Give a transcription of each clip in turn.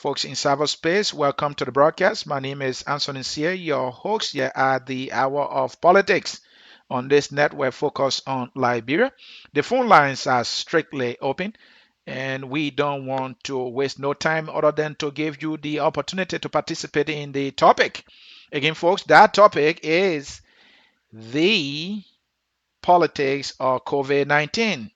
Folks in cyberspace, welcome to the broadcast. My name is Anthony Sear, your host here at the Hour of Politics. On this network focused on Liberia, the phone lines are strictly open, and we don't want to waste no time other than to give you the opportunity to participate in the topic. Again, folks, that topic is the politics of COVID 19.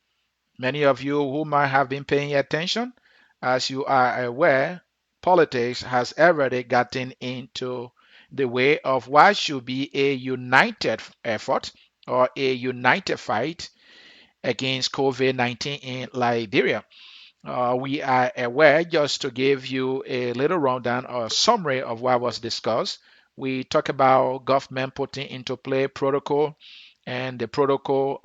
Many of you who might have been paying attention, as you are aware, politics has already gotten into the way of what should be a united effort or a united fight against COVID 19 in Liberia. We are aware, just to give you a little rundown or summary of what was discussed. We talk about government putting into play protocol, and the protocol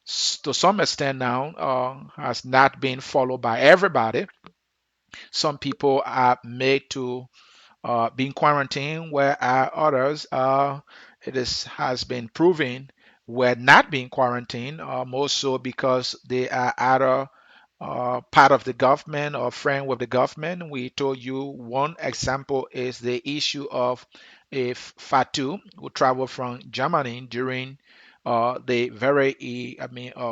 to some extent now has not been followed by everybody. Some people are made to be in quarantine, where others has been proven were not being quarantined, more so because they are either part of the government or friend with the government. We told you one example is the issue of a Fatu who traveled from Germany during the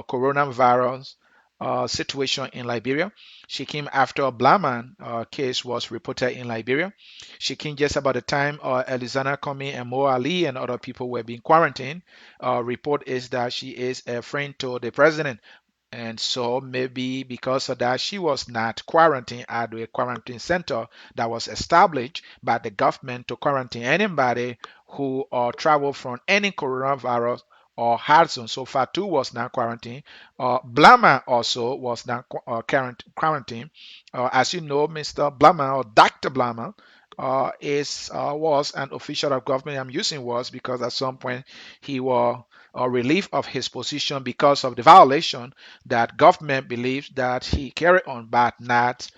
coronavirus situation in Liberia. She came after a Blaman case was reported in Liberia. She came just about the time Elizana Komi and Mo Ali and other people were being quarantined. Report is that she is a friend to the president, and so maybe because of that, she was not quarantined at a quarantine center that was established by the government to quarantine anybody who traveled from any coronavirus or had some. So Fatu was not quarantined. Blama also was not quarantined. As you know, Mr. Blama or Dr. Blama is was an official of government. I'm using was because at some point he was relief of his position because of the violation that government believes that he carried on, but not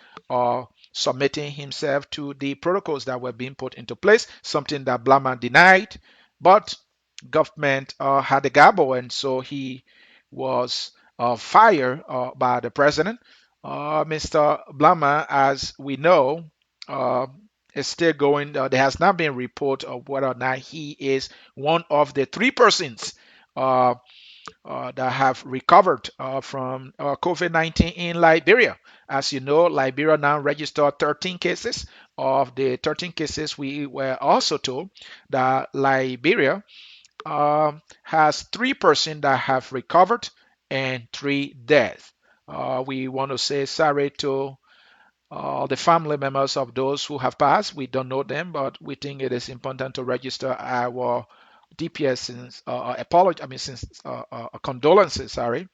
submitting himself to the protocols that were being put into place, something that Blaman denied. But government had the gabble, and so he was fired by the president. Mr. Blama, as we know, uh, is still going. There has not been a report of whether or not he is one of the three persons uh, that have recovered from COVID-19 in Liberia. As you know, Liberia now registered 13 cases. Of the 13 cases, we were also told that Liberia has three persons that have recovered and three deaths. We want to say sorry to the family members of those who have passed. We don't know them, but we think it is important to register our DPS since apology. I mean, since condolences. Sorry,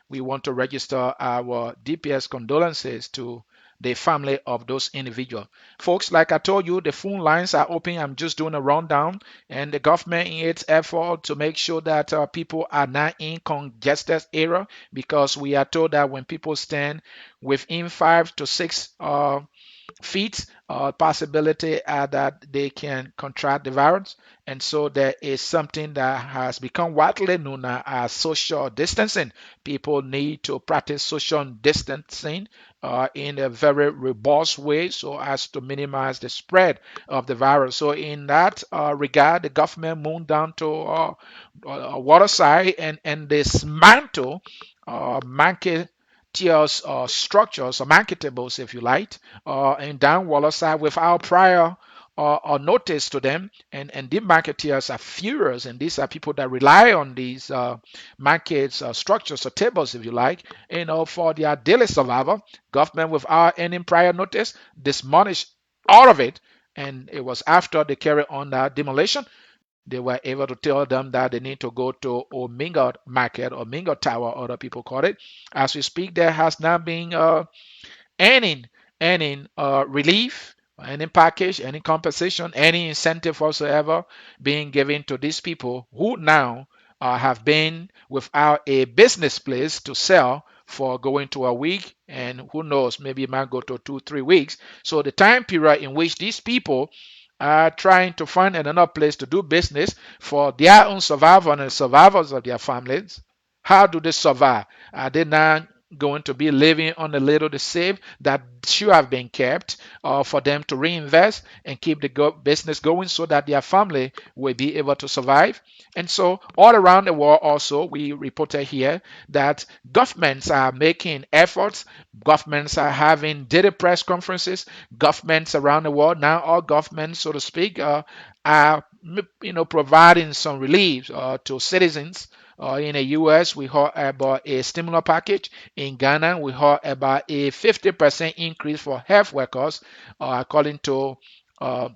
we want to register our DPS condolences to the family of those individuals. Folks, like I told you, the phone lines are open. I'm just doing a rundown, and the government in its effort to make sure that people are not in congested area, because we are told that when people stand within 5 to 6 feet, possibility that they can contract the virus. And so there is something that has become widely known as social distancing. People need to practice social distancing in a very robust way so as to minimize the spread of the virus. So in that regard, the government moved down to waterside and dismantle market tiers structures or marketables, if you like, in down waterside without prior or notice to them. And the marketeers are furious, and these are people that rely on these markets structures or tables, if you like, for their daily survival. Government, without any prior notice, demolished all of it. And it was after they carried on that demolition, they were able to tell them that they need to go to Ominga Market or Mingo Tower, other people call it. As we speak, there has not been any relief, any package, any compensation, any incentive whatsoever being given to these people who now have been without a business place to sell for going to a week, and who knows, maybe it might go to 2 3 weeks. So the time period in which these people are trying to find another place to do business for their own survival and the survivors of their families, how do they survive? Are they not going to be living on the little they save that should have been kept for them to reinvest and keep the business going so that their family will be able to survive. And so, all around the world, also, we reported here that governments are making efforts, governments are having daily press conferences, governments around the world, now all governments, so to speak, are providing some relief to citizens. In the US, we heard about a stimulus package. In Ghana, we heard about a 50% increase for health workers, according to uh,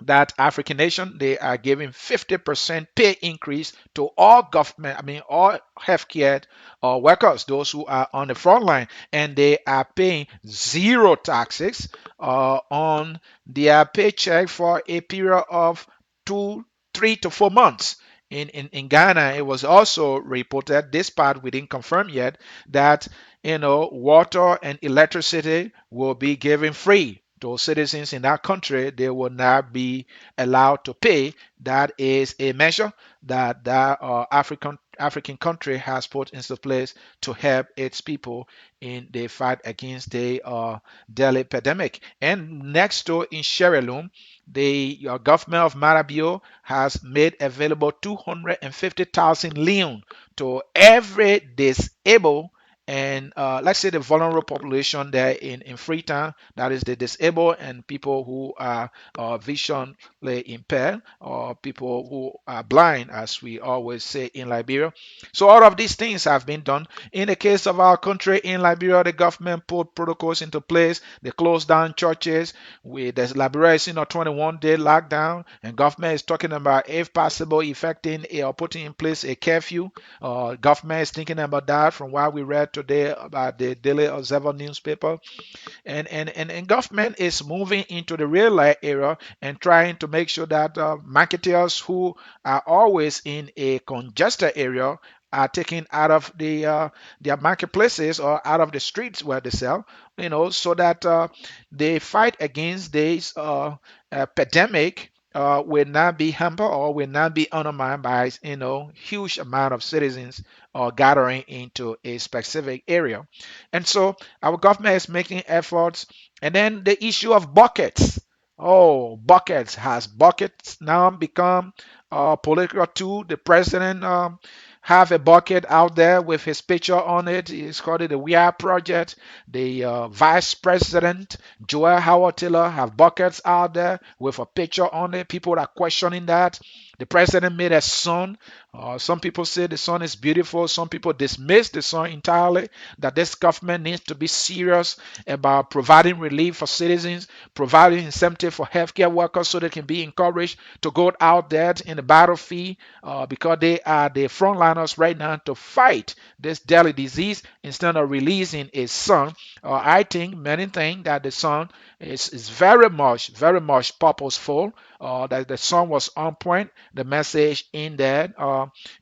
that African nation. They are giving 50% pay increase to all government, I mean, all healthcare workers, those who are on the front line, and they are paying zero taxes on their paycheck for a period of 3 to 4 months. In Ghana, it was also reported, this part we didn't confirm yet, that water and electricity will be given free to citizens in that country. They will not be allowed to pay. That is a measure that African country has put into place to help its people in the fight against the Delhi epidemic. And next door in Sierra Leone, the government of Marabio has made available 250,000 leon to every disabled and let's say the vulnerable population there in Freetown, that is the disabled and people who are visually impaired or people who are blind, as we always say in Liberia. So all of these things have been done. In the case of our country in Liberia, the government put protocols into place. They closed down churches. The Liberia is in a 21-day lockdown, and government is talking about, if possible, effecting or putting in place a curfew. Government is thinking about that from what we read today about the Daily Observer newspaper. And government is moving into the real life era and trying to make sure that marketers who are always in a congested area are taken out of their marketplaces or out of the streets where they sell, so that the fight against this pandemic will not be hampered or will not be undermined by huge amount of citizens gathering into a specific area. And so our government is making efforts. And then the issue of buckets. Oh, buckets. Has buckets now become a political tool? The president have a bucket out there with his picture on it. It's called the We Are Project. The vice president, Joel Howard Taylor, have buckets out there with a picture on it. People are questioning that. The president made a son. Some people say the son is beautiful. Some people dismiss the son entirely. That this government needs to be serious about providing relief for citizens, providing incentive for healthcare workers so they can be encouraged to go out there in the battlefield because they are the frontliners right now to fight this deadly disease instead of releasing a son. I think many think that the son is very much purposeful. That the song was on point. The message in there,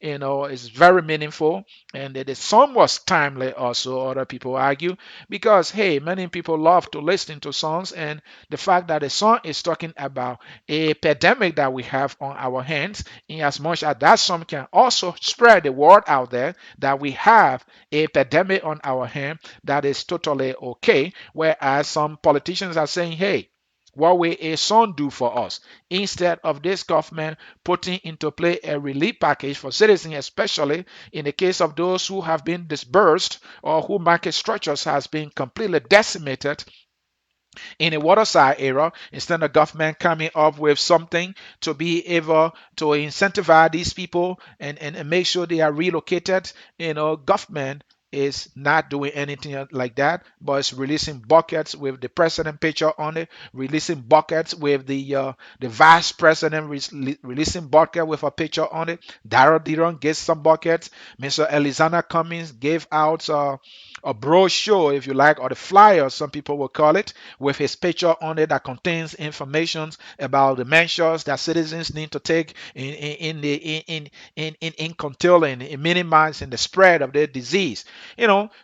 is very meaningful, and the song was timely. Also, other people argue because hey, many people love to listen to songs, and the fact that the song is talking about a pandemic that we have on our hands, in as much as that song can also spread the word out there that we have a pandemic on our hand, that is totally okay. Whereas some politicians are saying, hey, what will a son do for us? Instead of this government putting into play a relief package for citizens, especially in the case of those who have been disbursed or whose market structures has been completely decimated in a waterside area, instead of government coming up with something to be able to incentivize these people and make sure they are relocated, government is not doing anything like that, but it's releasing buckets with the president picture on it, releasing buckets with the vice president, releasing bucket with a picture on it. Daryl Diron gets some buckets. Mr. Elizana Cummings gave out a brochure, if you like, or the flyer, some people will call it, with his picture on it that contains information about the measures that citizens need to take in controlling, in minimizing the spread of the disease.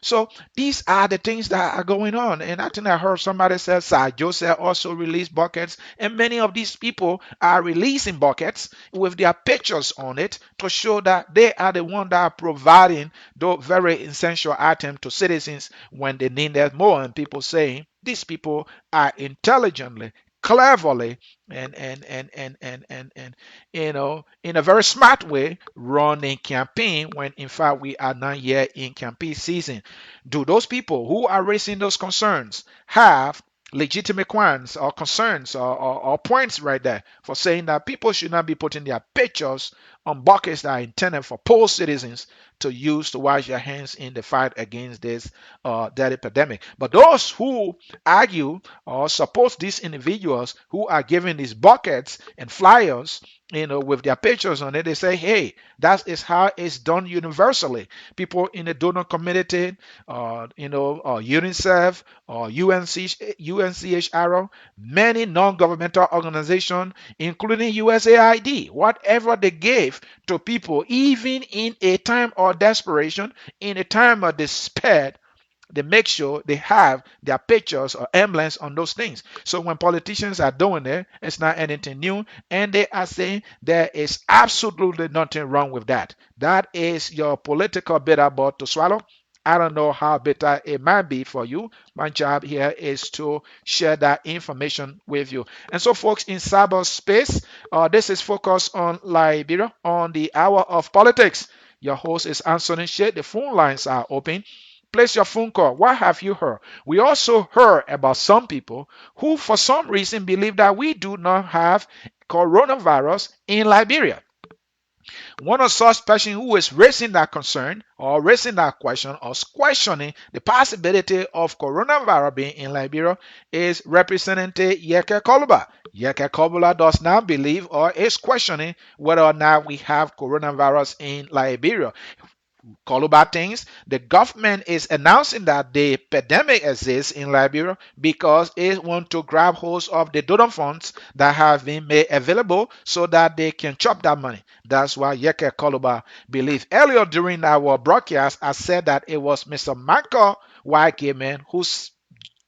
So these are the things that are going on. And I think I heard somebody say Sir Joseph also released buckets, and many of these people are releasing buckets with their pictures on it to show that they are the one that are providing those very essential items to citizens citizens when they need that more. And people saying these people are intelligently, cleverly, and in a very smart way running campaign when in fact we are not yet in campaign season. Do those people who are raising those concerns have legitimate ones or concerns or points right there for saying that people should not be putting their pictures on buckets that are intended for poor citizens to use to wash their hands in the fight against this deadly epidemic? But those who argue or support these individuals who are giving these buckets and flyers, with their pictures on it, they say, hey, that is how it's done universally. People in the donor community, UNICEF or UNCHR, many non-governmental organizations, including USAID, whatever they gave to people, even in a time of desperation, in a time of despair, they make sure they have their pictures or emblems on those things. So when politicians are doing it, it's not anything new, and they are saying there is absolutely nothing wrong with that. That is your political bitter ball to swallow. I don't know how bitter it might be for you. My job here is to share that information with you. And so, folks, in cyberspace, this is focused on Liberia, on the hour of politics. Your host is Anthony Shea. The phone lines are open. Place your phone call. What have you heard? We also heard about some people who, for some reason, believe that we do not have coronavirus in Liberia. One of such person who is raising that concern or raising that question or questioning the possibility of coronavirus being in Liberia is Representative Yeke Koluba. Yeke Koluba does not believe or is questioning whether or not we have coronavirus in Liberia. Koluba thinks the government is announcing that the pandemic exists in Liberia because it wants to grab hold of the donor funds that have been made available so that they can chop that money. That's why Yeke Koluba believes. Earlier during our broadcast, I said that it was Mr. Michael White Gayman who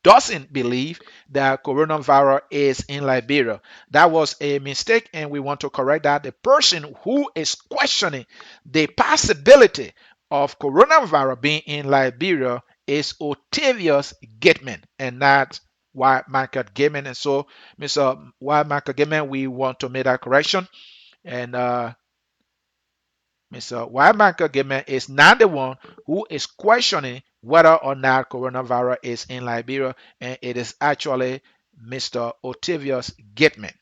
doesn't believe that coronavirus is in Liberia. That was a mistake, and we want to correct that. The person who is questioning the possibility of coronavirus being in Liberia is Octavius Gateman, and not White Michael Gayman. And so, Mr. White Michael Gayman, we want to make that correction. And Mr. Waybanker Gaiman is not the one who is questioning whether or not coronavirus is in Liberia, and it is actually Mr. Octavius Gateman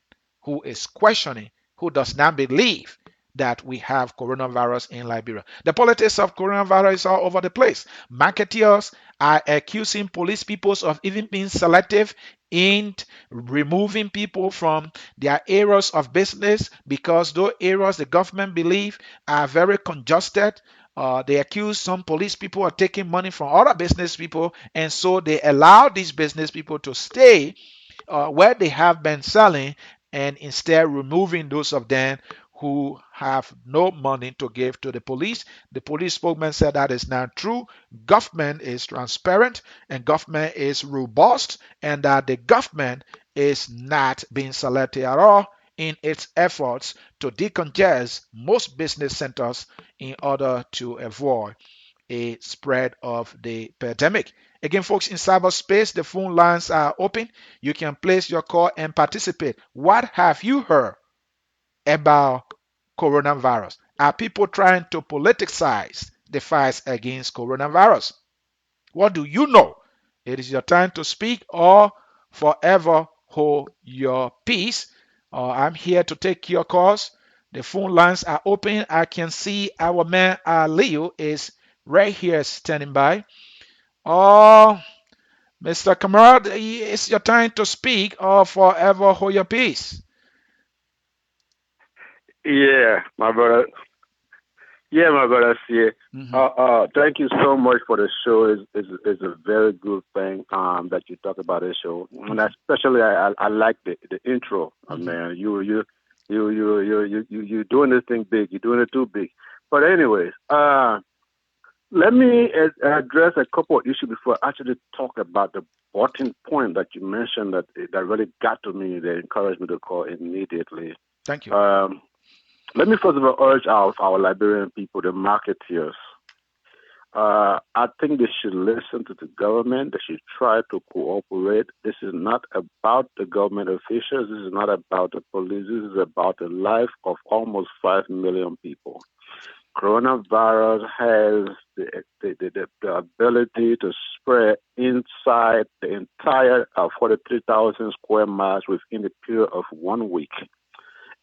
who is questioning, who does not believe that we have coronavirus in Liberia. The politics of coronavirus is all over the place. Marketeers are accusing police people of even being selective in removing people from their areas of business because those areas the government believe are very congested. They accuse some police people of taking money from other business people, and so they allow these business people to stay where they have been selling, and instead removing those of them who have no money to give to the police. The police spokesman said that is not true. Government is transparent and government is robust, and that the government is not being selective at all in its efforts to decongest most business centers in order to avoid a spread of the pandemic. Again, folks, in cyberspace, the phone lines are open. You can place your call and participate. What have you heard about coronavirus? Are people trying to politicize the fight against coronavirus? What do you know? It is your time to speak or forever hold your peace. I'm here to take your calls. The phone lines are open. I can see our man Leo is right here standing by. Oh, Mr. Kamarad, it's your time to speak or forever hold your peace. Yeah, my brother. Yeah, my brother. Yeah. Hmm. Thank you so much for the show. Is a very good thing that you talk about this show, and Hmm. especially I like the intro. Hmm. Man, you doing this thing big. You're doing it too big. But anyways, let me address a couple of issues before I actually talk about the bottom point that you mentioned that really got to me. That encouraged me to call immediately. Thank you. Um, Let me first of all urge our Liberian people, the marketeers. I think they should listen to the government. They should try to cooperate. This is not about the government officials. This is not about the police. This is about the life of almost 5 million people. Coronavirus has the ability to spread inside the entire 43,000 square miles within the period of 1 week.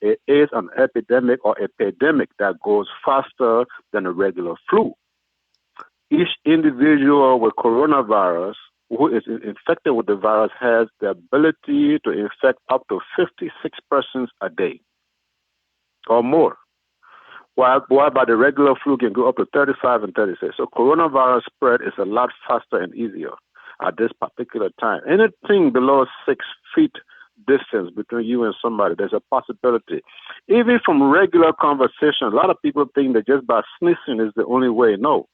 It is an epidemic or a pandemic that goes faster than a regular flu. Each individual with coronavirus who is infected with the virus has the ability to infect up to 56 persons a day or more. While by the regular flu can go up to 35 and 36. So coronavirus spread is a lot faster and easier at this particular time. Anything below 6 feet distance between you and somebody, there's a possibility. Even from regular conversation, a lot of people think that just by sneezing is the only way. No.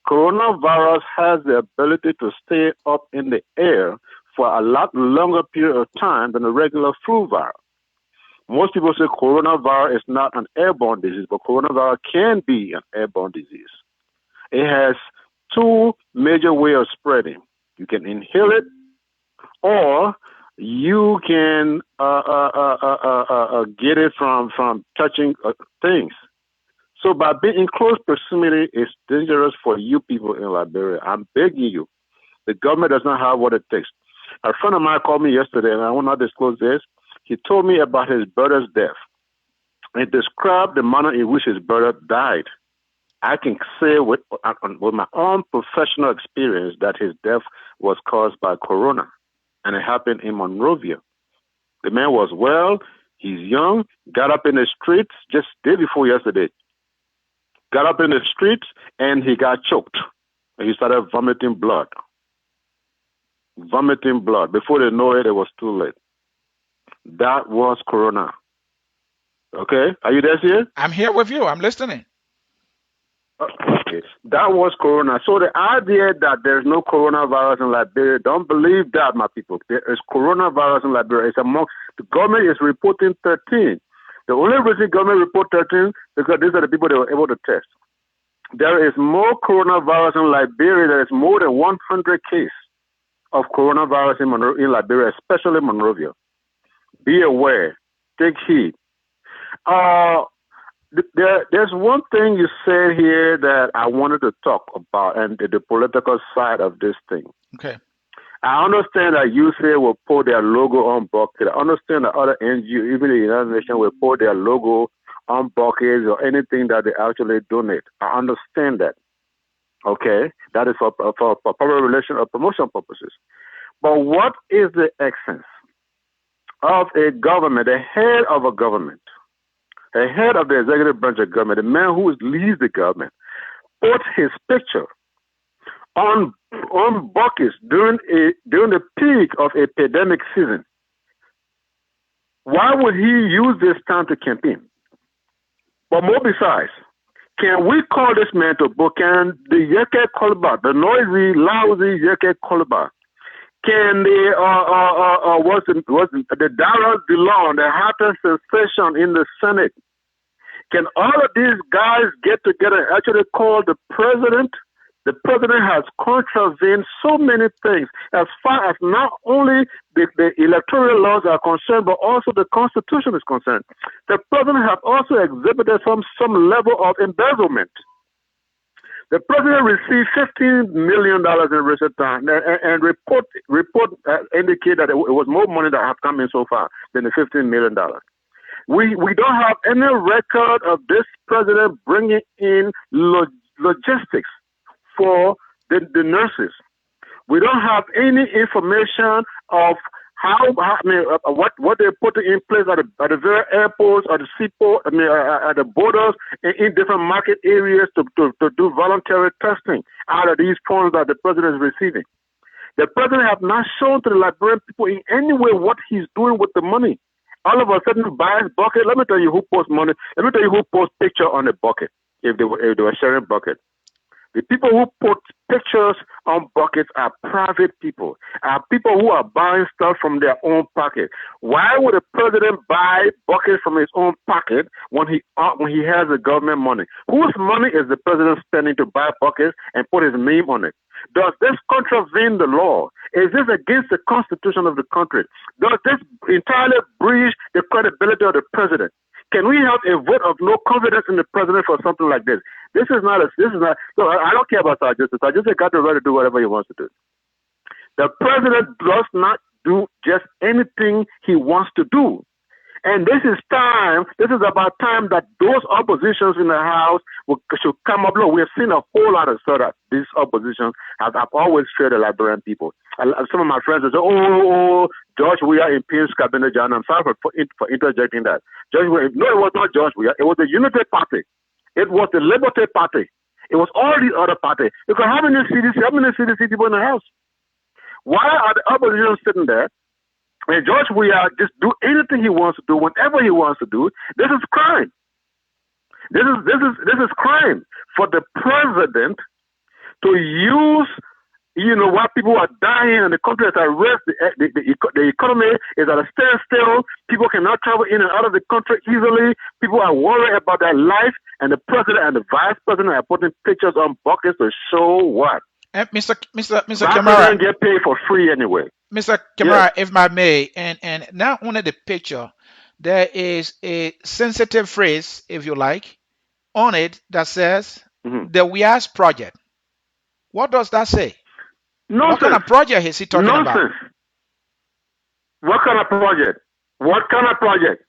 Coronavirus has the ability to stay up in the air for a lot longer period of time than a regular flu virus. Most people say coronavirus is not an airborne disease, but coronavirus can be an airborne disease. It has two major ways of spreading. You can inhale it, or you can get it from touching things. So by being in close proximity, it's dangerous for you people in Liberia. I'm begging you. The government does not have what it takes. A friend of mine called me yesterday, and I will not disclose this. He told me about his brother's death. He described the manner in which his brother died. I can say with my own professional experience that his death was caused by corona, and it happened in Monrovia. The man was well, he's young, got up in the streets just day before yesterday. Got up in the streets and he got choked. And he started vomiting blood. Vomiting blood. Before they know it, it was too late. That was corona. Okay? Are you there, Sia? I'm here with you. I'm listening. Okay. That was corona. So the idea that there's no coronavirus in Liberia, don't believe that, my people. There is coronavirus in Liberia. It's among the government is reporting 13. The only reason government report 13 because these are the people they were able to test. There is more coronavirus in Liberia. There is more than 100 cases of coronavirus in Liberia, especially Monrovia. Be aware. Take heed. There's one thing you said here that I wanted to talk about, and the political side of this thing. Okay. I understand that USAID will put their logo on bucket. I understand that other NGOs, even the United Nations, will put their logo on buckets or anything that they actually donate. I understand that. Okay? That is for public relation or promotion purposes. But what is the essence of a government, the head of a government, the head of the executive branch of government, the man who leads the government, put his picture on buckets during the peak of a pandemic season? Why would he use this time to campaign? But more besides, can we call this man to book? Can the Yeke Kolba, the noisy, lousy Yeke Kolba, can the Dallas DeLon, the hottest sensation in the Senate, can all of these guys get together and actually call the president? The president has contravened so many things as far as not only the electoral laws are concerned, but also the Constitution is concerned. The president has also exhibited some level of embezzlement. The president received $15 million in recent time, and report indicate that it was more money that have come in so far than the $15 million. We don't have any record of this president bringing in logistics for the nurses. We don't have any information of what they're putting in place at the very airports, at the seaport, at the borders, in different market areas to do voluntary testing out of these funds that the president is receiving. The president has not shown to the Liberian people in any way what he's doing with the money. All of a sudden, buys bucket. Let me tell you who posts money. Let me tell you who posts picture on the bucket if they were sharing bucket. The people who put pictures on buckets are private people, are people who are buying stuff from their own pocket. Why would a president buy buckets from his own pocket when he has the government money? Whose money is the president spending to buy buckets and put his name on it? Does this contravene the law? Is this against the constitution of the country? Does this entirely breach the credibility of the president? Can we have a vote of no confidence in the president for something like this? This is not. So I don't care about Sir Joseph. Sir Joseph got the right to do whatever he wants to do. The president does not do just anything he wants to do. And this is about time that those oppositions in the House should come up. Look, we have seen a whole lot of stuff that these oppositions have always feared the Liberian people. Some of my friends will say, George Weah impeached Cabinet John. I'm sorry for interjecting that. George Weah, no, it was not George Weah. It was the Unity Party. It was the Liberty Party. It was all these other parties. Because how many CDC people in the House? Why are the opposition sitting there? And George Weah just do anything he wants to do, whenever he wants to do. This is crime. This is crime for the president to use, while people are dying and the country is at risk, the economy is at a standstill. People cannot travel in and out of the country easily. People are worried about their life, and the president and the vice president are putting pictures on buckets to show what? Mr. That Kamara, get paid for free anyway. Mr. Kamara, if I may, and not only the picture, there is a sensitive phrase, if you like, on it that says the WIAS project. What does that say? Nonsense. What kind of project is he talking about? What kind of project? What kind of project?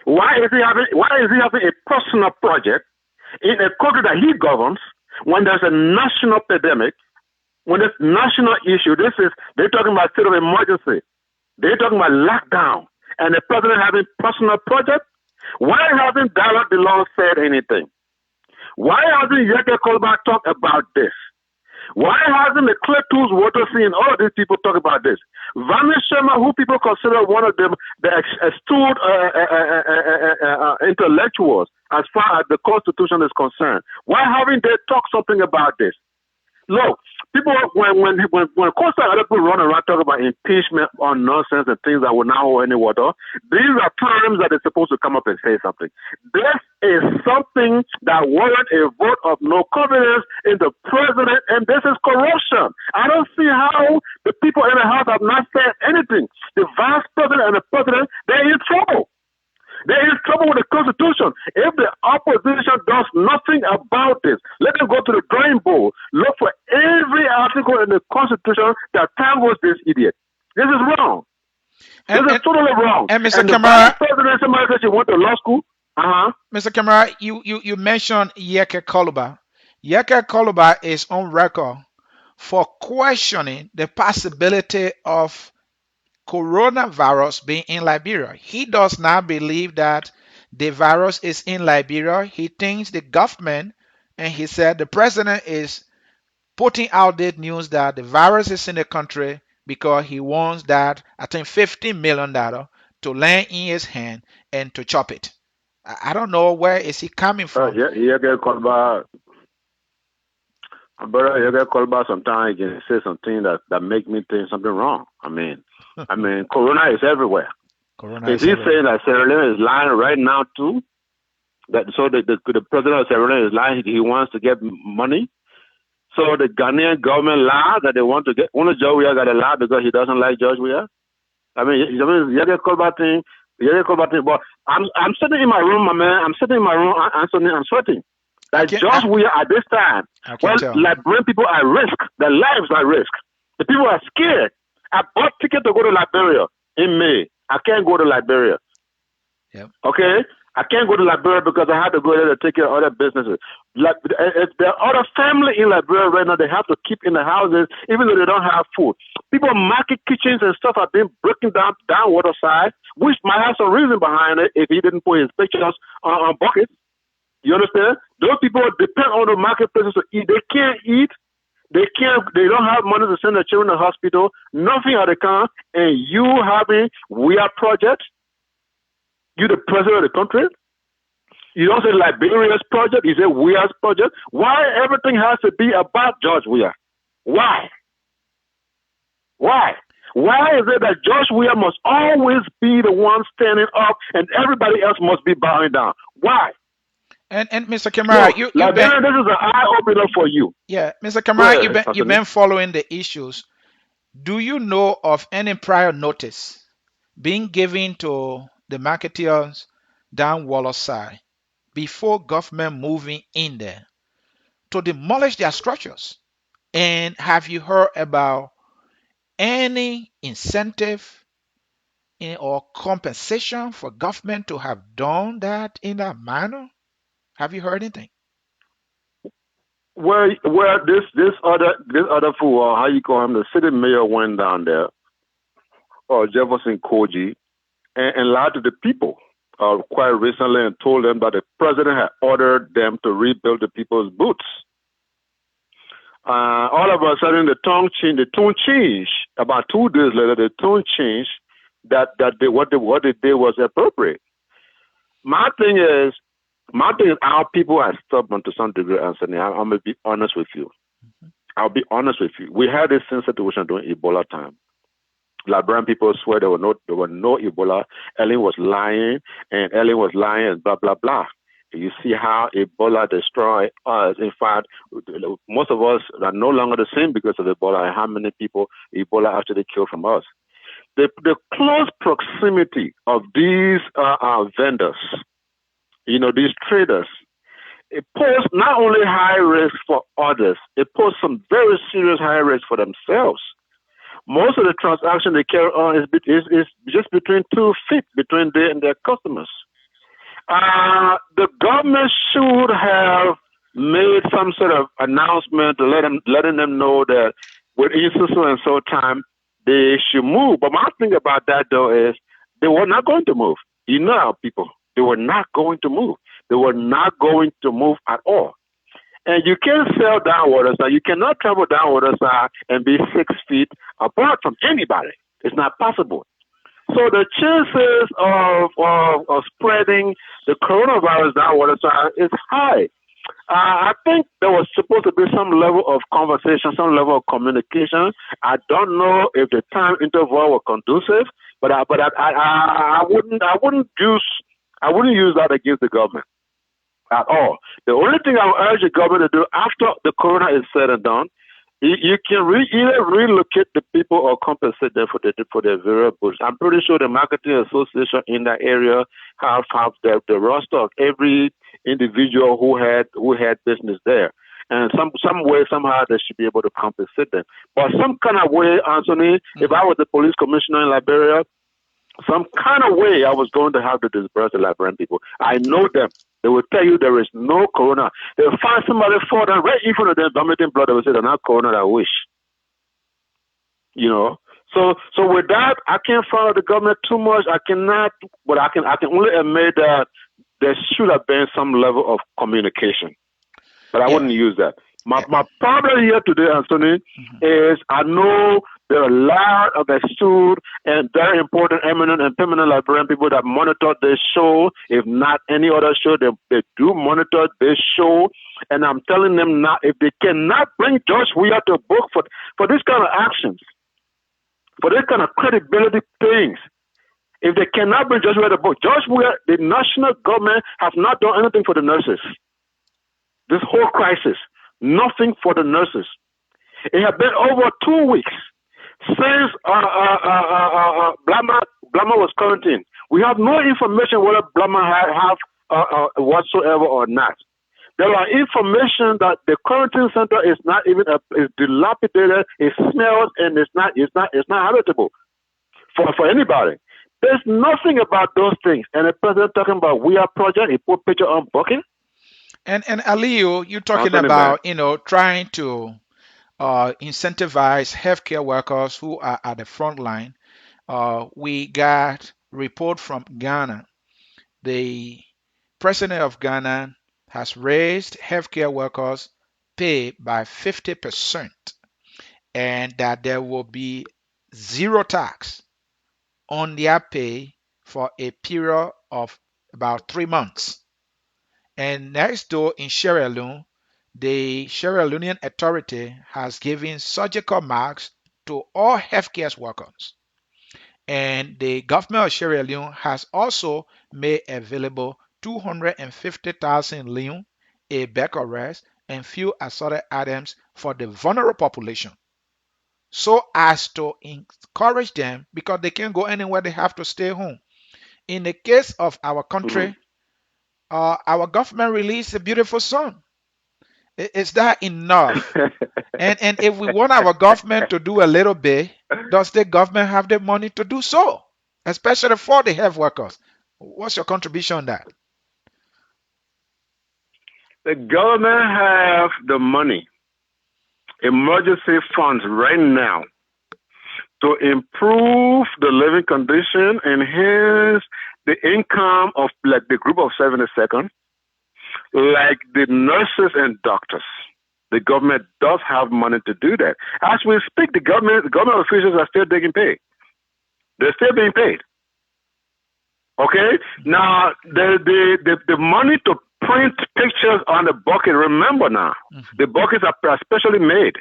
Why is he having a personal project in a country that he governs when there's a national pandemic? When it's national issue, they're talking about state of emergency. They're talking about lockdown. And the president having personal project? Why hasn't Dialogue the Law said anything? Why hasn't Yeke Colbert talked about this? Why hasn't the Clear Tools Water and all of these people talk about this? Vanish Sharma, who people consider one of the astute intellectuals as far as the Constitution is concerned, why haven't they talked something about this? Look, people, when Costa and other people run around talking about impeachment on nonsense and things that will not hold any water, these are times that they're supposed to come up and say something. This is something that warrants a vote of no confidence in the president, and this is corruption. I don't see how the people in the House have not said anything. The vice president and the president, they're in trouble. They're in trouble with the Constitution. If the opposition does nothing about this, let them go to the drawing board. Look for every article in the Constitution that tangles this idiot. This is wrong. This is totally wrong. And Mr. And Kamara, the president, somebody says she went to law school. Mr. Kamara, you mentioned Yeke Colbert. Yeke Colbert is on record for questioning the possibility of coronavirus being in Liberia. He does not believe that the virus is in Liberia. He thinks the government, and he said the president is putting out that news that the virus is in the country because he wants that, I think, $50 million to land in his hand and to chop it. I don't know where is he coming from. Yeke Colbert. But Yeke Colbert sometimes he can say something that make me think something wrong. I mean, Corona is everywhere. Is he saying that Sierra Leone is lying right now too? So the president of Sierra Leone is lying. He wants to get money. So the Ghanaian government lied that they want to get. Only George Weah got a lie because he doesn't like George Weah. Yeke Colbert thing. But I'm sitting in my room, my man. I'm sitting in my room, Anthony. I'm sweating. Like George Weah at this time, Liberian people are at risk. Their lives are at risk. The people are scared. I bought ticket to go to Liberia in May. I can't go to Liberia. Yep. Okay? I can't go to Liberia because I have to go there to take care of other businesses. Like, there are other family in Liberia right now they have to keep in the houses even though they don't have food. People market kitchens and stuff have been breaking down waterside, which might have some reason behind it if he didn't put his pictures on buckets. You understand? Those people depend on the marketplaces to eat. They can't eat. They don't have money to send their children to the hospital, nothing at the kind, and you having weird projects, you the president of the country, You don't say Liberia's project. You say Weah's project. Why everything has to be about George Weah? Why? Why? Why is it that George Weah must always be the one standing up and everybody else must be bowing down? Why? And Mr. Kamara, No, you've been, Liberia, this is an eye opener for you. yeah, Mr. Go Kamara, ahead, you've Anthony. been following the issues. Do you know of any prior notice being given to the marketeers down Wallace side before government moving in there to demolish their structures? And have you heard about any incentive or compensation for government to have done that in that manner? Have you heard anything? Where this other fool, or how you call him, the city mayor went down there, or Jefferson Koji, and lied to the people quite recently and told them that the president had ordered them to rebuild the people's boots. All of a sudden, the tune changed. About 2 days later, the tune changed what they did was appropriate. My thing is, our people are stubborn to some degree, Anthony. I'm gonna be honest with you. I'll be honest with you. We had this same situation during Ebola time. Liberian people swear there were no Ebola. Ellen was lying, and Ellen was lying, and blah blah blah. You see how Ebola destroyed us. In fact, most of us are no longer the same because of Ebola and how many people Ebola actually killed from us. The close proximity of these vendors, these traders, it poses not only high risk for others, it poses some very serious high risk for themselves. Most of the transaction they carry on is just between 2 feet between they and their customers. The government should have made some sort of announcement to letting them know that within so and so time they should move. But my thing about that though is they were not going to move. You know our people. They were not going to move. They were not going to move at all. And you can't sail down water side. You cannot travel down water side and be 6 feet apart from anybody. It's not possible. So the chances of spreading the coronavirus down water side is high. I think there was supposed to be some level of conversation, some level of communication. I don't know if the time interval were conducive, but I wouldn't use that against the government at all. The only thing I would urge the government to do after the corona is said and done, you can either relocate the people or compensate them for their variables. I'm pretty sure the marketing association in that area have the roster of every individual who had business there. And some way, somehow, they should be able to compensate them. But some kind of way, Anthony, if Mhm. I was the police commissioner in Liberia, some kind of way I was going to have to disperse the Liberian people. I know them. They will tell you there is no corona. They'll find somebody for them right in front of them, vomiting blood. They will say they're not corona. I wish, you know. So with that, I can't follow the government too much. I cannot, but I can only admit that there should have been some level of communication, but I Yeah. wouldn't use that. My Yeah. my problem here today, Anthony, Mhm. is I know there are a lot of astute and very important, eminent, and permanent Liberian people that monitor this show. If not any other show, they do monitor this show. And I'm telling them now, if they cannot bring George Weah to book for this kind of actions, for this kind of credibility things, if they cannot bring George Weah to book, George Weah, the national government has not done anything for the nurses. This whole crisis, nothing for the nurses. It has been over 2 weeks since Blama was quarantined. We have no information whether Blama have whatsoever or not. There are information that the quarantine center is not even is dilapidated. It smells and it's not habitable for anybody. There's nothing about those things. And the president talking about We Are Project. He put picture on booking. And Aliyu, you're talking Anthony, man. about trying to incentivize healthcare workers who are at the front line. We got report from Ghana. The president of Ghana has raised healthcare workers' pay by 50%, and that there will be zero tax on their pay for a period of about 3 months. And next door in Sierra Leone, the Sierra Leonean Authority has given surgical masks to all healthcare workers. And the government of Sierra Leone has also made available 250,000 leon, a bag of rice, and few assorted items for the vulnerable population, so as to encourage them because they can't go anywhere, they have to stay home. In the case of our Mm-hmm. country, our government released a beautiful song. Is that enough? And if we want our government to do a little bit, does the government have the money to do so? Especially for the health workers. What's your contribution on that? The government have the money, emergency funds right now to improve the living condition, enhance the income of like the group of 72nd, like the nurses and doctors. The government does have money to do that. As we speak, the government officials are still getting paid. They're still being paid. Okay? Now the money to print pictures on the bucket, remember now, Mhm. the buckets are specially made.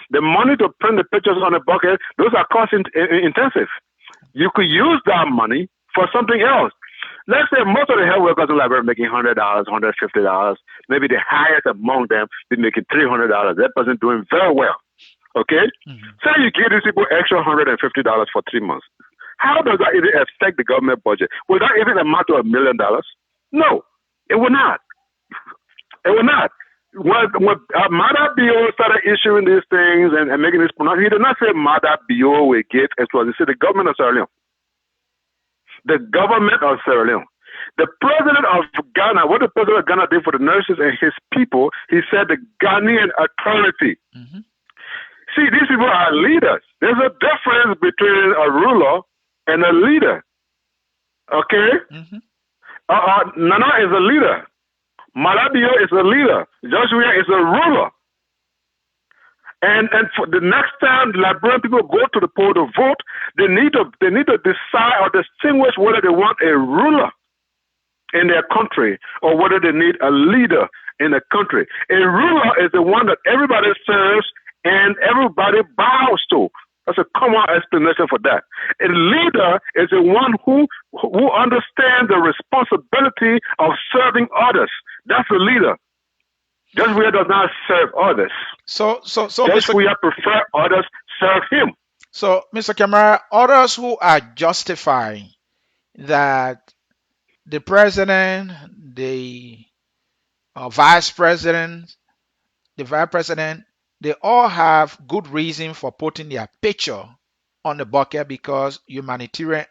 The money to print the pictures on the bucket, those are cost intensive. You could use that money for something else. Let's say most of the health workers in Liberia are making $100, $150. Maybe the highest among them be making $300. That person doing very well. Okay? Mhm. Say you give these people extra $150 for 3 months. How does that even affect the government budget? Will that even amount to $1 million? No, it will not. It will not. When Mada Bio started issuing these things and making this pronouncement, he did not say Mada Bio will give extra. He said the government of Sierra Leone. The government of Sierra Leone. The president of Ghana, what the president of Ghana did for the nurses and his people, he said the Ghanaian authority. Mhm. See, these people are leaders. There's a difference between a ruler and a leader. Okay? Mhm. Nana is a leader. Malabio is a leader. Joshua is a ruler. And for the next time the Liberian people go to the poll to vote, they need to decide or distinguish whether they want a ruler in their country or whether they need a leader in the country. A ruler is the one that everybody serves and everybody bows to. That's a common explanation for that. A leader is the one who understands the responsibility of serving others. That's a leader. Just where does not serve others. So, Just Mr. where prefer others serve him. So, Mr. Kamara, others who are justifying that the president, vice president, the vice president, they all have good reason for putting their picture on the bucket because humanitarian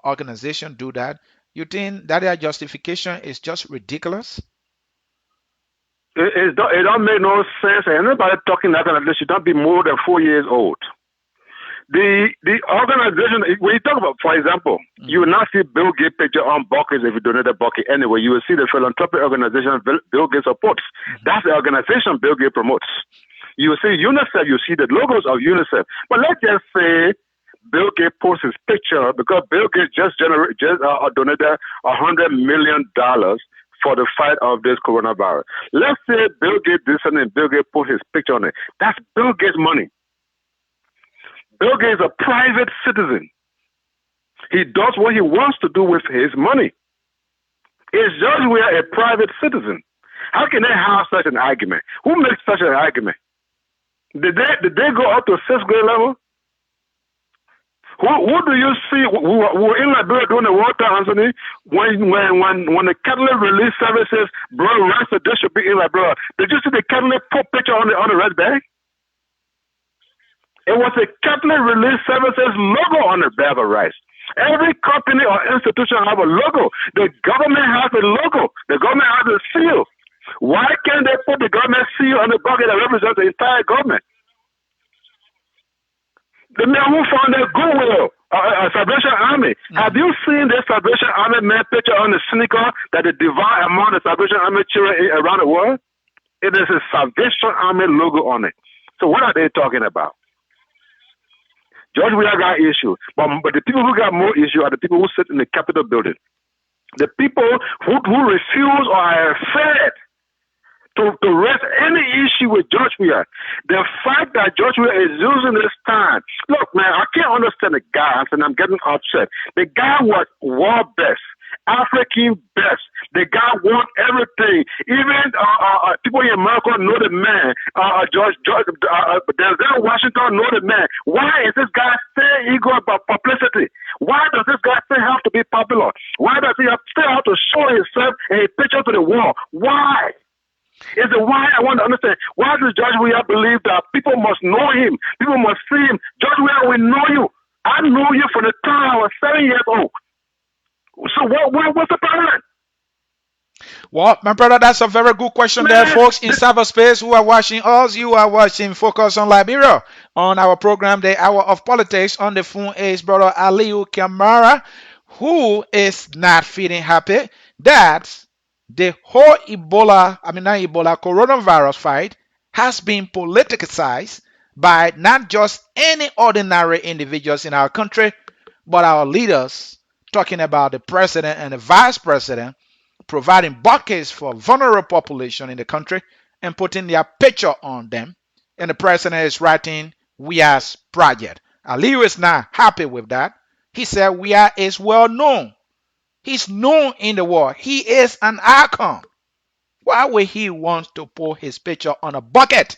organization do that. You think that their justification is just ridiculous? It don't make no sense. And anybody talking like that, they should not be more than 4 years old. The organization, when you talk about, for example, you will not see Bill Gates picture on buckets if you donate a bucket anyway. You will see the philanthropic organization Bill Gates supports. That's the organization Bill Gates promotes. You will see UNICEF, you see the logos of UNICEF. But let's just say Bill Gates posts his picture because Bill Gates just donated $100 million for the fight of this coronavirus. Let's say Bill Gates did something and Bill Gates put his picture on it. That's Bill Gates' money. Bill Gates is a private citizen. He does what he wants to do with his money. It's just we are a private citizen. How can they have such an argument? Who makes such an argument? Did they go up to sixth grade level? Who do you see? We were in Liberia during the war time, Anthony. When the Catholic Relief Services brought rice to distribute in Liberia, did you see the Catholic put picture on the red bag? It was a Catholic Relief Services logo on the bag of rice. Every company or institution have a logo. The government has a logo. The government has a seal. Why can't they put the government seal on the bucket that represents the entire government? The man who founded Goodwill, Salvation Army. Have you seen the Salvation Army man picture on the sneaker that they divide among the Salvation Army children around the world? It is a Salvation Army logo on it. So what are they talking about? George, we have got issues, but the people who got more issue are the people who sit in the Capitol building. The people who refuse or are afraid to raise any issue with George Weah. The fact that George Weah is using this time. Look, man, I can't understand the guy, and I'm getting upset. The guy was world best. African best. The guy won everything. Even people in America know the man. Denzel Washington know the man. Why is this guy still eager about publicity? Why does this guy still have to be popular? Why does he still have to show himself and his picture to the world? Why? Is it why I want to understand? Why does George Weah believe that people must know him? People must see him. George Weah will know you. I know you from the time I was 7 years old. So what's the problem? Well, my brother, that's a very good question there, Man, folks in cyberspace who are watching us. You are watching Focus on Liberia on our program, The Hour of Politics. On the phone is brother Aliu Kamara, who is not feeling happy that the whole not Ebola, coronavirus fight has been politicized by not just any ordinary individuals in our country, but our leaders, talking about the president and the vice president, providing buckets for vulnerable population in the country and putting their picture on them. And the president is writing "We as project." Aliyu is not happy with that. He said "We are" is well known. He's known in the world. He is an icon. Why would he want to put his picture on a bucket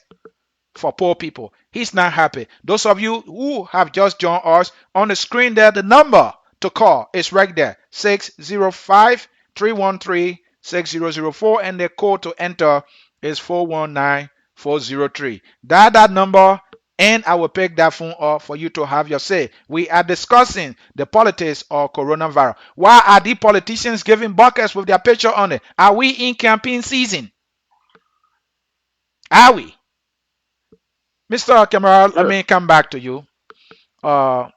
for poor people? He's not happy. Those of you who have just joined us, on the screen there, the number to call is right there, 605-313-6004, and the code to enter is 419403. Dial that number and I will pick that phone up for you to have your say. We are discussing the politics of coronavirus. Why are the politicians giving buckets with their picture on it? Are we in campaign season? Are we? Mr. Kamara, let yeah. me come back to you. Uh,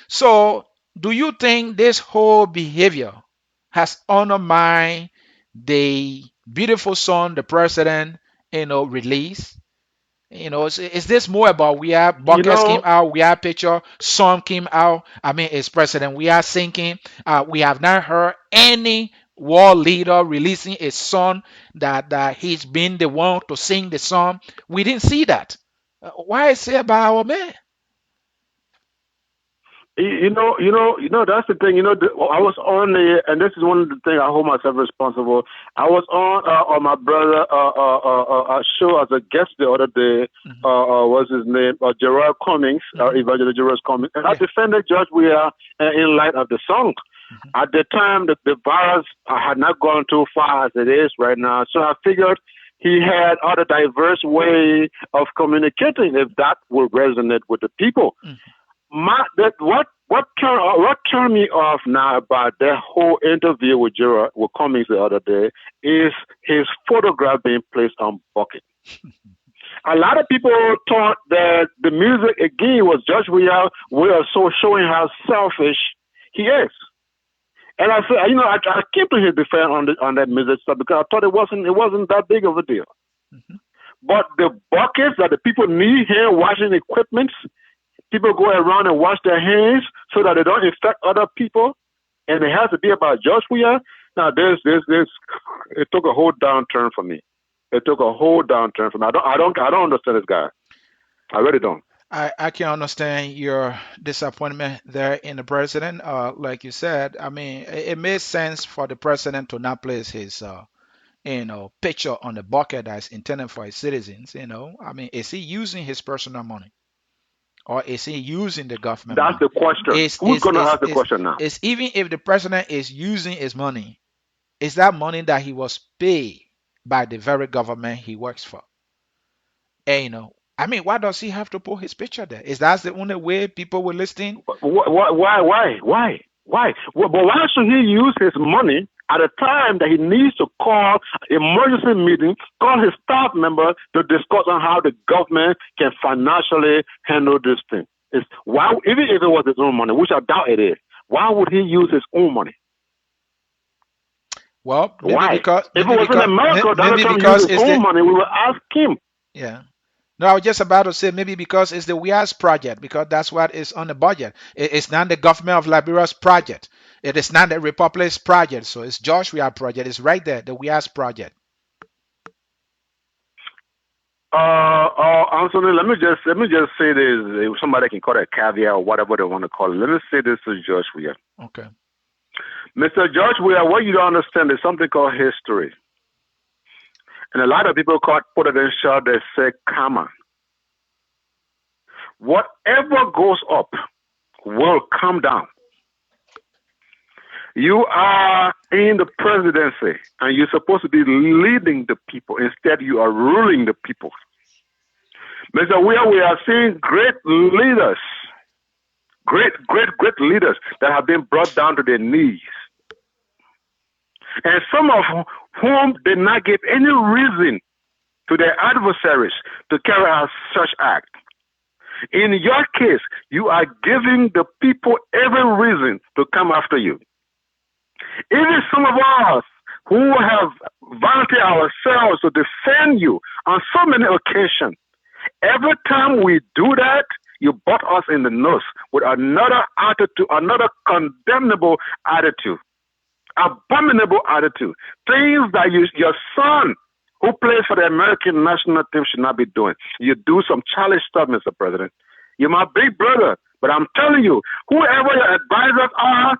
so, do you think this whole behavior has undermined the beautiful song the president, released? Is this more about we have You buckets came know, out, we have picture, song came out? I mean, it's president. We are singing. We have not heard any world leader releasing a song that he's been the one to sing the song. We didn't see that. Why is it about our man? that's the thing. I was on the, and this is one of the things I hold myself responsible. I was on my brother show as a guest the other day. Mhm. What's his name? Gerard Cummings, Mhm. Evangelist Gerard Cummings, and I Yeah. defended George Weah in light of the song. Mhm. At the time, the virus had not gone too far as it is right now, so I figured he had other diverse way of communicating if that would resonate with the people. Mhm. What turned me off now about that whole interview with Gerard with Cummings the other day is his photograph being placed on bucket. A lot of people thought that the music again was George Weah. We are so showing how selfish he is. And I said, I came to his defense on that music stuff because I thought it wasn't that big of a deal. Mhm. But the buckets that the people need here washing equipment, people go around and wash their hands so that they don't infect other people, and it has to be about George Weah. Now, it took a whole downturn for me. It took a whole downturn for me. I don't understand this guy. I really don't. I can understand your disappointment there in the president. Like you said, I mean, it makes sense for the president to not place his, picture on the bucket that's intended for his citizens. I mean, is he using his personal money or is he using the government That's money? the question. Is Who's is going to is ask the is question now? is even if the president is using his money, is that money that he was paid by the very government he works for? And I mean, why does he have to put his picture there? Is that the only way people will listen? Why? But why should he use his money at a time that he needs to call emergency meeting, call his staff member to discuss on how the government can financially handle this thing? It's why, even if it was his own money, which I doubt it is, why would he use his own money? Well, Why? If it was in America, the other maybe time he used because his it's the own money, we would ask him. yeah. No, I was just about to say maybe because it's the WIAS project because that's what is on the budget. It's not the government of Liberia's project. It is not the Republic's project, so it's George Weah project. It's right there, the Weah's project. Anthony, let me just say this. If somebody can call it a caveat or whatever they want to call it. Let me say this to George Weah. Okay. Mr. George Weah, what you don't understand is something called history. And a lot of people put it in short, they say karma. Whatever goes up will come down. You are in the presidency and you're supposed to be leading the people. Instead, you are ruling the people. Mr. Weah, we are seeing great leaders, great leaders that have been brought down to their knees. And some of whom did not give any reason to their adversaries to carry out such act. In your case, you are giving the people every reason to come after you. Even some of us who have volunteered ourselves to defend you on so many occasions, every time we do that, you butt us in the nose with another attitude, another condemnable attitude, abominable attitude, things that your son who plays for the American national team should not be doing. You do some childish stuff, Mr. President. You're my big brother, but I'm telling you, whoever your advisors are,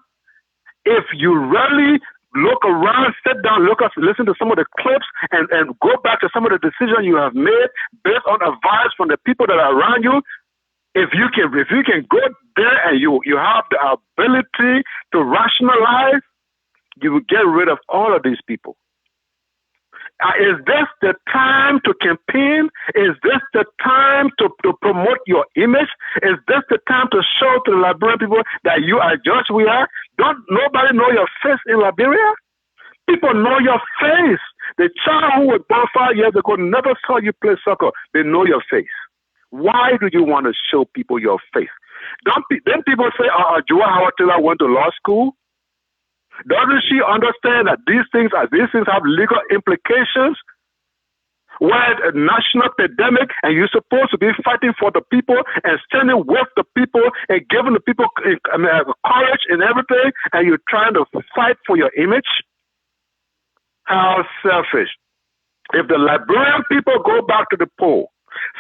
if you really look around, sit down, listen to some of the clips, and go back to some of the decisions you have made based on advice from the people that are around you, if you can go there and you have the ability to rationalize, you will get rid of all of these people. Is this the time to campaign? Is this the time to promote your image? Is this the time to show to the Liberian people that you are George Weah? Don't nobody know your face in Liberia? People know your face. The child who was born 5 years ago never saw you play soccer. They know your face. Why do you want to show people your face? Then people say, Joa Howard Taylor went to law school. Doesn't she understand that these things have legal implications? Where a national pandemic and you're supposed to be fighting for the people and standing with the people and giving the people courage and everything, and you're trying to fight for your image? How selfish. If the Liberian people go back to the poll,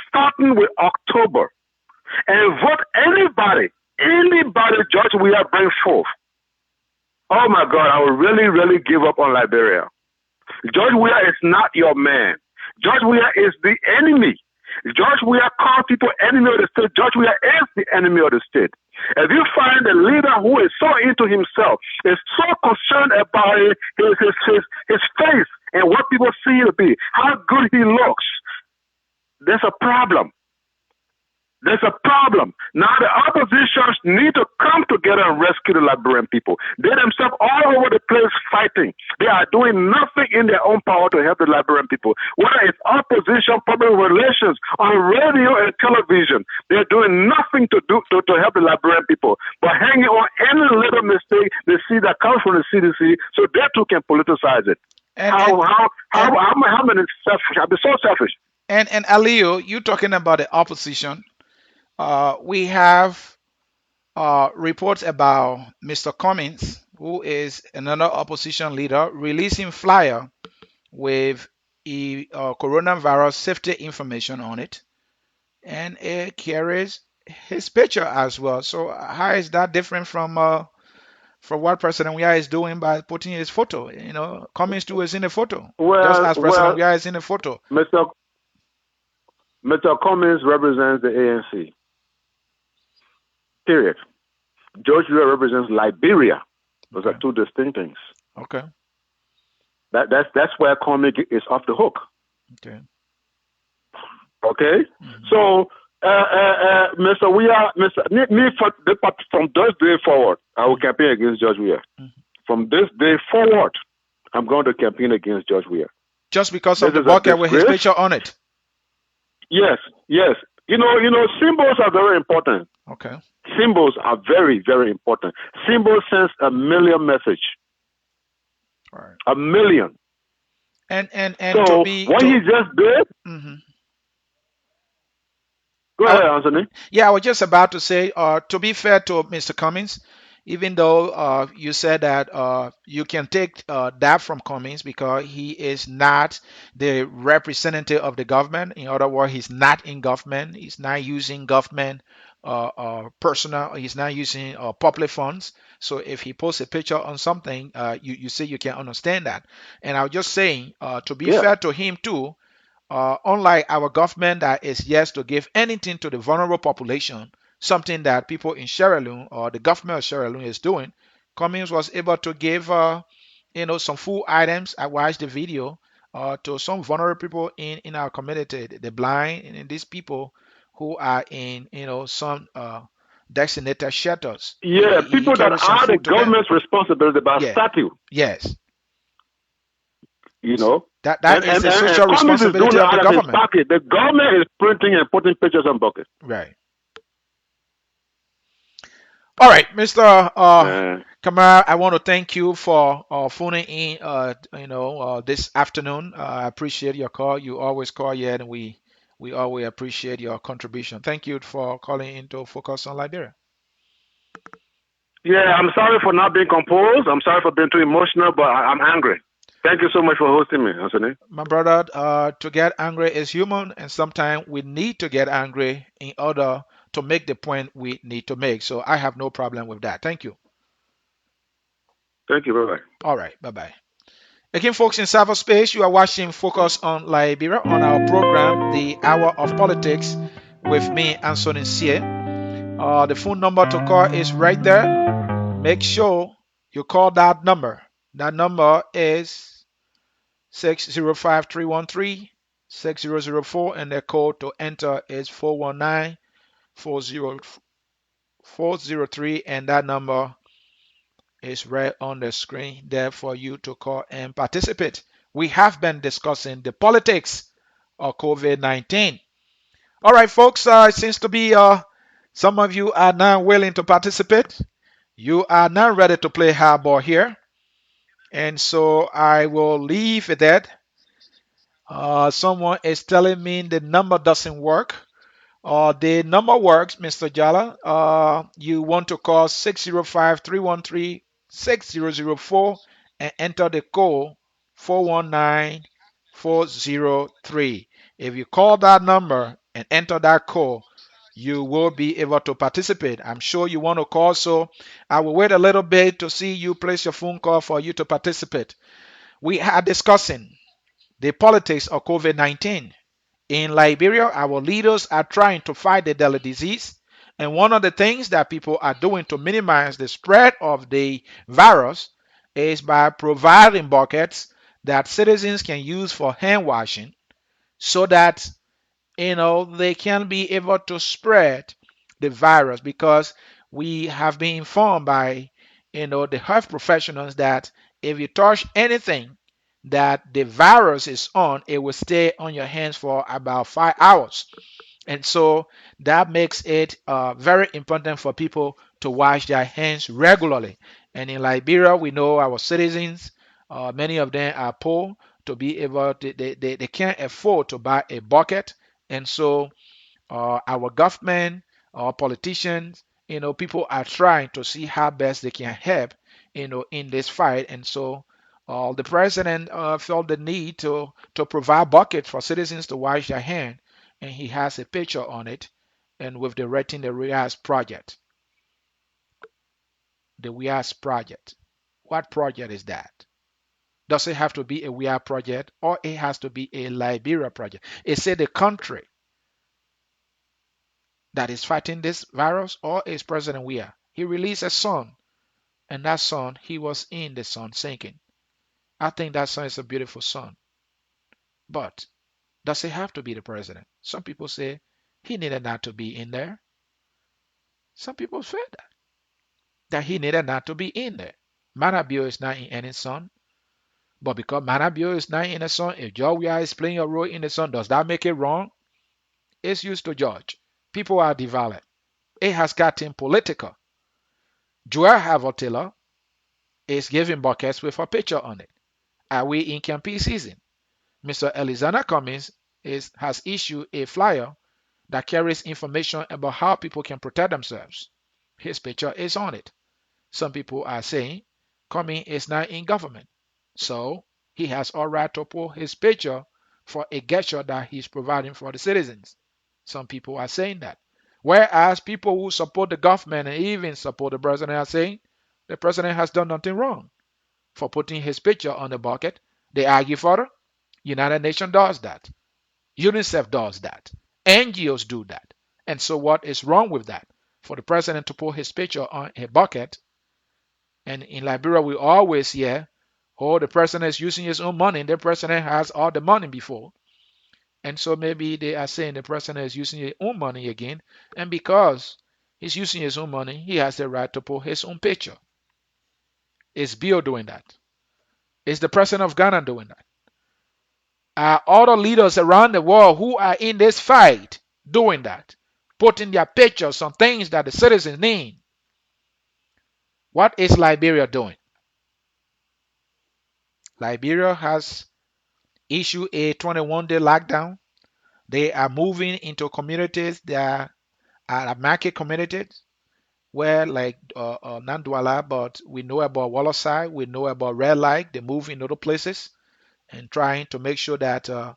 starting with October, and vote anybody George Weah bring forth, oh my God, I will really, really give up on Liberia. George Weah is not your man. George Weah is the enemy. George Weah calls people enemy of the state. George Weah is the enemy of the state. If you find a leader who is so into himself, is so concerned about his face and what people see him to be, how good he looks, there's a problem. There's a problem. Now the oppositions need to come together and rescue the Liberian people. They themselves all over the place fighting. They are doing nothing in their own power to help the Liberian people. Whether it's opposition, public relations, on radio and television, they're doing nothing to help the Liberian people. But hanging on any little mistake they see that comes from the CDC, so they too can politicize it. How many selfish? I've been so selfish. And Aliyu, you talking about the opposition? We have reports about Mr. Cummings, who is another opposition leader, releasing flyer with coronavirus safety information on it, and it carries his picture as well. So how is that different from what President Weah is doing by putting his photo? You know, Cummings too is in the photo, just as President Weah is in the photo. Mr. Cummings represents the ANC. Period. George Weah represents Liberia. Those are two distinct things. Okay. That's where Cummings is off the hook. Okay. Okay. Mm-hmm. So, Mr. Weah, from this day forward, I will campaign against George Weah. Mm-hmm. From this day forward, I'm going to campaign against George Weah. Just because of the bucket with his picture on it. Yes. You know, symbols are very important. Okay. Symbols are very, very important. Symbols sends a million message. Right. A million. And so what he just did. Mm-hmm. Go ahead, Anthony. Yeah, I was just about to say, to be fair to Mr. Cummings, even though you said that you can take that from Cummings because he is not the representative of the government. In other words, he's not in government. He's not using government personal. He's not using public funds. So if he posts a picture on something, you say you can understand that. And I was just saying, to be Yeah. fair to him too, unlike our government that is yes to give anything to the vulnerable population, something that people in Sierra Leone or the government of Sierra Leone is doing, Cummings was able to give some food items. I watched the video to some vulnerable people in our community, the blind and these people who are in some designated shelters. Yeah, He people that carries some are the food to them. government's responsibility by Yeah. statute, Yes. you know. That is a And social Cummings is doing responsibility it of the out of his government. pocket. The government is printing and putting pictures on buckets. Right. All right, Mr. Man. Kamara, I want to thank you for phoning in, this afternoon. I appreciate your call. You always call, yeah, and we always appreciate your contribution. Thank you for calling in to Focus on Liberia. Yeah, I'm sorry for not being composed. I'm sorry for being too emotional, but I'm angry. Thank you so much for hosting me, Anthony. My brother, to get angry is human, and sometimes we need to get angry in order to make the point we need to make. So I have no problem with that. Thank you. Thank you. Bye bye. All right, bye bye. Again, folks, in cyberspace, you are watching Focus on Liberia on our program, The Hour of Politics, with me, Anthony Sie. The phone number to call is right there. Make sure you call that number. That number is 605-313-6004, and the code to enter is 419-403, and that number is right on the screen there for you to call and participate. We have been discussing the politics of COVID-19. All right, folks, it seems to be some of you are now willing to participate. You are now ready to play hardball here. And so I will leave it at that. Someone is telling me the number doesn't work. The number works, Mr. Jala. You want to call 605-313-6004 and enter the code 419403. If you call that number and enter that code, you will be able to participate. I'm sure you want to call, so I will wait a little bit to see you place your phone call for you to participate. We are discussing the politics of COVID-19. In Liberia, our leaders are trying to fight the deadly disease. And one of the things that people are doing to minimize the spread of the virus is by providing buckets that citizens can use for hand washing so that they can be able to spread the virus, because we have been informed by the health professionals that if you touch anything that the virus is on, it will stay on your hands for about 5 hours. And so that makes it very important for people to wash their hands regularly. And in Liberia, we know our citizens, many of them are poor to be able to, they can't afford to buy a bucket. And so our government, our politicians, people are trying to see how best they can help, in this fight. And so the president felt the need to provide buckets for citizens to wash their hands, and he has a picture on it, and with the writing the RIAS project. The RIAS project. What project is that? Does it have to be a WIA project, or it has to be a Liberia project? Is it the country that is fighting this virus, or is President Weah? He released a song, and that song, he was in the sun singing. I think that song is a beautiful song. But does it have to be the president? Some people say he needed not to be in there. Some people said that he needed not to be in there. Manabio is not in any song. But because Manabio is not in a song, if Joe Weah is playing a role in the song, does that make it wrong? It's used to judge. People are divided. It has gotten political. Joel Havotila is giving buckets with a picture on it. Are we in campaign season? Mr. Elizana Cummings has issued a flyer that carries information about how people can protect themselves. His picture is on it. Some people are saying Comey is not in government. So he has all right to pull his picture for a gesture that he's providing for the citizens. Some people are saying that. Whereas people who support the government and even support the president are saying the president has done nothing wrong for putting his picture on the bucket. They argue for it. United Nations does that. UNICEF does that. NGOs do that. And so what is wrong with that? For the president to put his picture on a bucket, and in Liberia we always hear, oh, the president is using his own money. The president has all the money before. And so maybe they are saying the president is using his own money again. And because he's using his own money, he has the right to put his own picture. Is Bill doing that? Is the president of Ghana doing that? Are other leaders around the world who are in this fight doing that? Putting their pictures on things that the citizens need. What is Liberia doing? Liberia has issued a 21-day lockdown. They are moving into communities that are market communities where, like Nandwala, but we know about Wallasai, we know about Red Light. They move in other places and trying to make sure that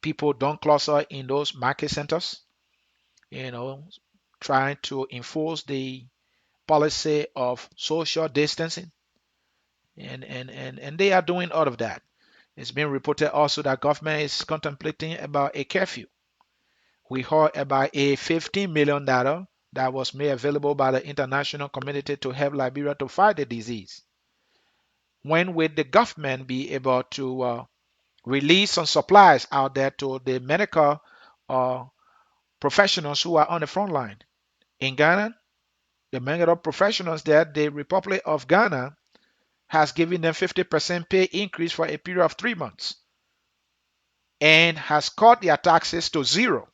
people don't cluster in those market centers. You know, trying to enforce the policy of social distancing, and they are doing all of that. It's been reported also that government is contemplating about a curfew. We heard about a $15 million that was made available by the international community to help Liberia to fight the disease. When will the government be able to release some supplies out there to the medical uh, professionals who are on the front line? In Ghana, the medical professionals there, the Republic of Ghana has given them 50% pay increase for a period of 3 months and has cut their taxes to zero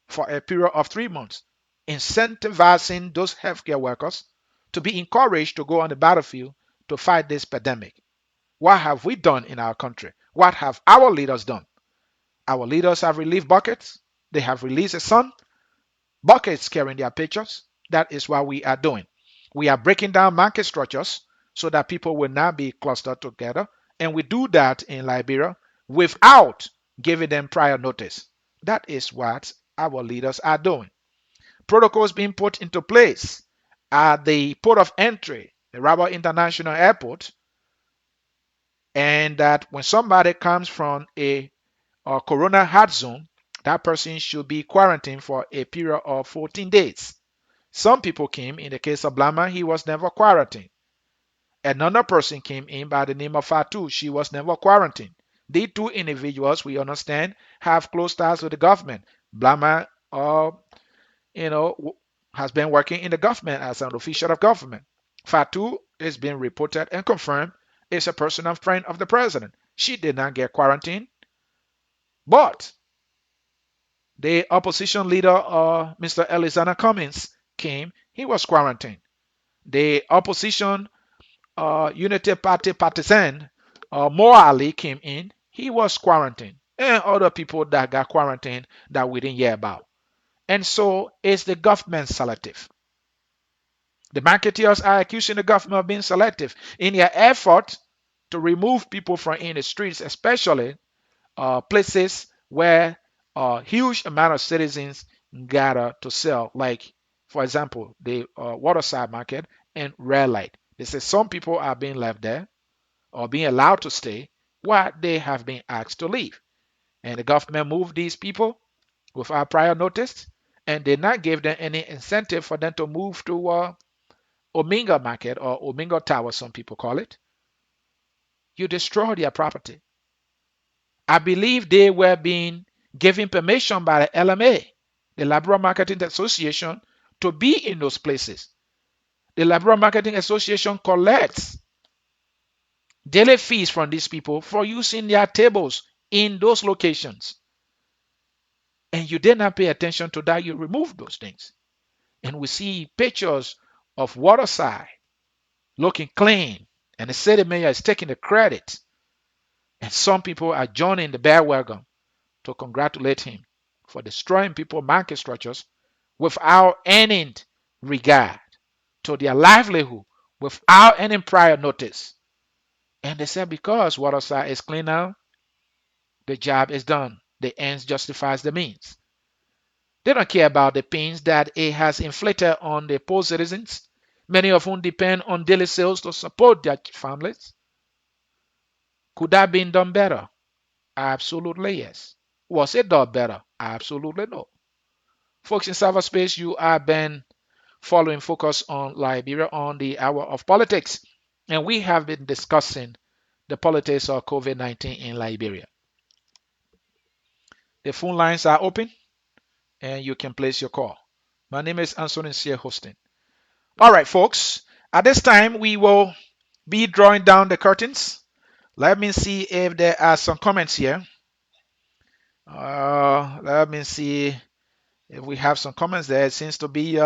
for a period of 3 months, incentivizing those healthcare workers to be encouraged to go on the battlefield to fight this pandemic. What have we done in our country? What have our leaders done? Our leaders have relieved buckets. They have released the sun. Buckets carrying their pictures. That is what we are doing. We are breaking down market structures so that people will not be clustered together. And we do that in Liberia without giving them prior notice. That is what our leaders are doing. Protocols being put into place at the port of entry, the Rabat International Airport, and that when somebody comes from a corona hot zone, that person should be quarantined for a period of 14 days. Some people came, in the case of Blama, he was never quarantined. Another person came in by the name of Fatu, she was never quarantined. The two individuals, we understand, have close ties with the government. Blama, you know, has been working in the government as an official of government. Fatu is being reported and confirmed is a personal friend of the president. She did not get quarantined, but the opposition leader, Mr. Elizana Cummings, came. He was quarantined. The opposition Unity Party partisan, Mo Ali, came in. He was quarantined. And other people that got quarantined that we didn't hear about. And so it's the government selective. The marketeers are accusing the government of being selective in their effort to remove people from in the streets, especially places where a huge amount of citizens gather to sell, like, for example, the waterside market and red light. They say some people are being left there or being allowed to stay while they have been asked to leave. And the government moved these people without prior notice and did not give them any incentive for them to move to Ominga Market or Ominga Tower, some people call it. You destroy their property. I believe they were being given permission by the LMA, the Liberal Marketing Association, to be in those places. The Liberal Marketing Association collects daily fees from these people for using their tables in those locations. And you did not pay attention to that, you remove those things. And we see pictures of Waterside looking clean, and the city mayor is taking the credit. And some people are joining the bandwagon to congratulate him for destroying people's market structures without any regard to their livelihood, without any prior notice. And they said because water side is clean now, the job is done. The ends justifies the means. They don't care about the pains that it has inflicted on the poor citizens, many of whom depend on daily sales to support their families. Could that have been done better? Absolutely yes. Was it done better? Absolutely no. Folks in cyberspace, you have been following Focus on Liberia on the hour of politics, and we have been discussing the politics of COVID-19 in Liberia. The phone lines are open and you can place your call. My name is Anthony Sear hosting. All right, folks. At this time, we will be drawing down the curtains. Let me see if there are some comments here. Let me see if we have some comments there. It seems to be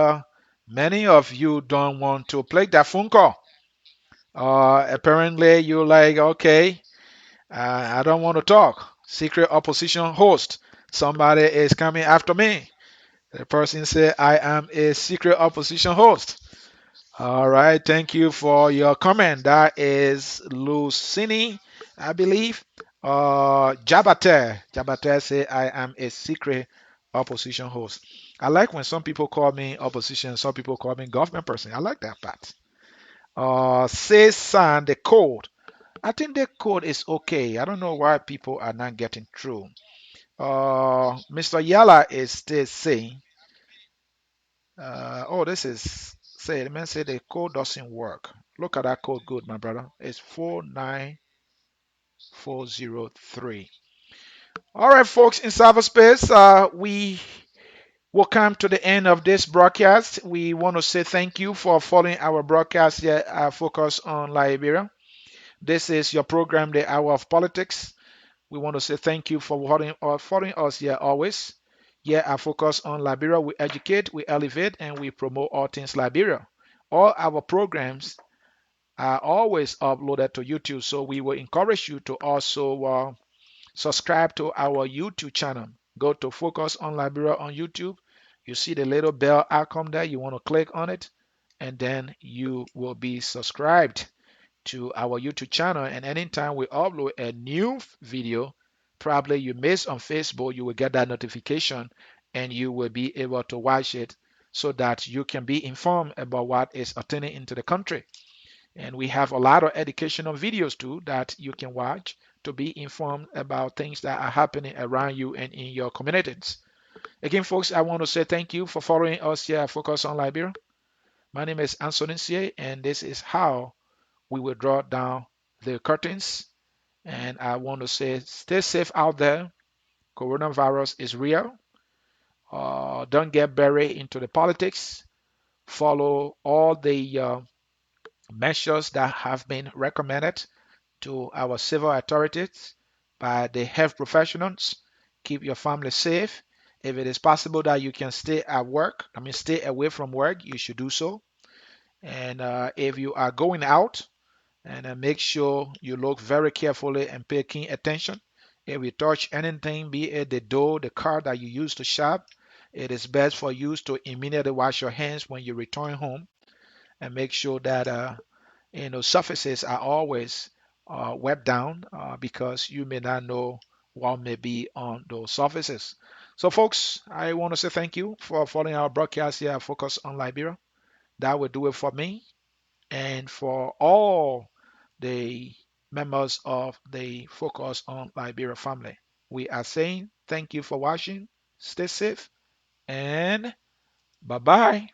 many of you don't want to play that phone call. Apparently, you're like, okay, I don't want to talk. Secret opposition host. Somebody is coming after me. The person said, I am a secret opposition host. All right, thank you for your comment. That is Lucini, I believe. Jabate say I am a secret opposition host. I like when some people call me opposition, some people call me government person. I like that part. Say son, the code. I think the code is okay. I don't know why people are not getting through. Mr. Yala is still saying, oh, this is say the man said the code doesn't work. Look at that code good, my brother. It's 49403. All right, folks in cyberspace, we will come to the end of this broadcast. We want to say thank you for following our broadcast here at Focus on Liberia. This is your program, The Hour of Politics. We want to say thank you for following us here always. Here I Focus on Liberia. We educate, we elevate, and we promote all things Liberia. All our programs are always uploaded to YouTube, so we will encourage you to also subscribe to our YouTube channel. Go to Focus on Liberia on YouTube. You see the little bell icon there. You want to click on it, and then you will be subscribed to our YouTube channel. And anytime we upload a new video, probably you miss on Facebook, you will get that notification and you will be able to watch it so that you can be informed about what is attaining into the country. And we have a lot of educational videos too that you can watch to be informed about things that are happening around you and in your communities. Again, folks, I want to say thank you for following us here at Focus on Liberia. My name is Anthony Sie, and this is how we will draw down the curtains. And I want to say, stay safe out there. Coronavirus is real. Don't get buried into the politics. Follow all the measures that have been recommended to our civil authorities by the health professionals. Keep your family safe. If it is possible that you can stay at work, I mean, stay away from work, you should do so. And if you are going out, and make sure you look very carefully and pay keen attention. If you touch anything, be it the door, the car that you use to shop, it is best for you to immediately wash your hands when you return home and make sure that surfaces are always wiped down because you may not know what may be on those surfaces. So, folks, I want to say thank you for following our broadcast here at Focus on Liberia. That will do it for me and for all the members of the Focus on Liberia family. We are saying thank you for watching. Stay safe and bye bye.